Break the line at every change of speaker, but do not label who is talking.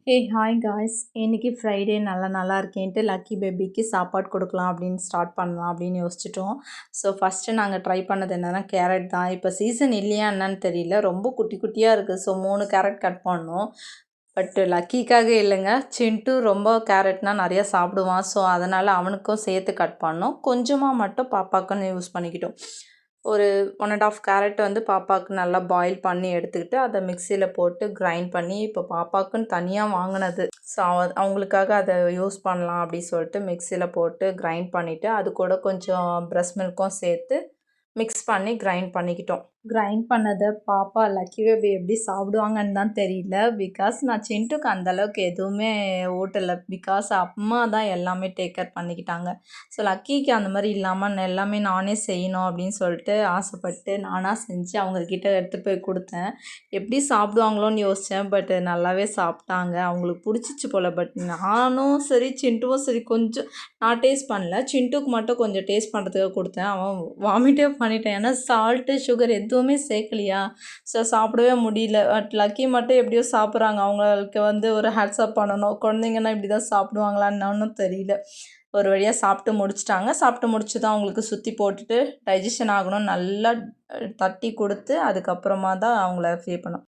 Hey hi guys, இன்னைக்கு Friday நல்லா இருக்கேன்ட்டு lucky பேபிக்கு சாப்பாடு கொடுக்கலாம் அப்படின்னு ஸ்டார்ட் பண்ணலாம் அப்படின்னு யோசிச்சிட்டோம். ஸோ ஃபஸ்ட்டு நாங்கள் ட்ரை பண்ணது என்னென்னா கேரட் தான். இப்போ சீசன் இல்லையா என்னன்னு தெரியல, ரொம்ப குட்டி குட்டியாக இருக்குது. ஸோ 3 கேரட் கட் பண்ணோம். பட் லக்கிக்காக இல்லைங்க, சின்ட்டு ரொம்ப கேரட்னால் நிறையா சாப்பிடுவான். ஸோ அதனால் அவனுக்கும் சேர்த்து கட் பண்ணோம். கொஞ்சமாக மட்டும் பாப்பாக்குன்னு யூஸ் பண்ணிக்கிட்டோம். ஒரு 1½ கேரட் வந்து பாப்பாவுக்கு நல்லா பாயில் பண்ணி எடுத்துக்கிட்டு அதை மிக்சியில் போட்டு கிரைண்ட் பண்ணி, இப்போ பாப்பாவுக்குன்னு தனியாக வாங்கினது. ஸோ அவங்களுக்காக அதை யூஸ் பண்ணலாம் அப்படின்னு சொல்லிட்டு மிக்சியில் போட்டு கிரைண்ட் பண்ணிவிட்டு அது கூட கொஞ்சம் பிரஸ்ட் மில்க்கும் சேர்த்து மிக்ஸ் பண்ணி கிரைண்ட் பண்ணிக்கிட்டோம். கிரைண்ட் பண்ணதை பாப்பா லக்கி பேபி எப்படி சாப்பிடுவாங்கன்னு தான் தெரியல. பிகாஸ் நான் சின்ட்டுக்கு அந்தளவுக்கு எதுவுமே ஊட்டலை. பிகாஸ் அம்மா தான் எல்லாமே டேக் கேர் பண்ணிக்கிட்டாங்க. ஸோ லக்கிக்கு அந்த மாதிரி இல்லாமல் எல்லாமே நானே செய்யணும் அப்படின்னு சொல்லிட்டு ஆசைப்பட்டு நானாக செஞ்சு அவங்கக்கிட்ட எடுத்து போய் கொடுத்தேன். எப்படி சாப்பிடுவாங்களோன்னு யோசித்தேன். பட் நல்லாவே சாப்பிட்டாங்க. அவங்களுக்கு பிடிச்சிச்சு போல். பட் நானும் சரி சின்ட்டுவும் சரி கொஞ்சம் நான் டேஸ்ட் பண்ணல. சின்ட்டுக்கு மட்டும் கொஞ்சம் டேஸ்ட் பண்ணுறதுக்காக கொடுத்தேன். அவன் வாமிட்டே பண்ணிட்டேன். ஏன்னா சால்ட்டு சுகர் எதுவுமே சேர்க்கலையா. ஸோ சாப்பிடவே முடியல. பட் லக்கி மட்டும் எப்படியோ சாப்பிட்றாங்க. அவங்களுக்கு வந்து ஒரு ஹேட்ஸ்அப் பண்ணணும். குழந்தைங்கன்னா இப்படி தான் சாப்பிடுவாங்களான்னு தெரியல. ஒரு வழியாக சாப்பிட்டு முடிச்சிட்டாங்க. சாப்பிட்டு முடிச்சு தான் அவங்களுக்கு சுற்றி போட்டுட்டு டைஜஷன் ஆகணும் நல்லா தட்டி கொடுத்து அதுக்கப்புறமா தான் அவங்கள ஃப்ரீ பண்ணோம்.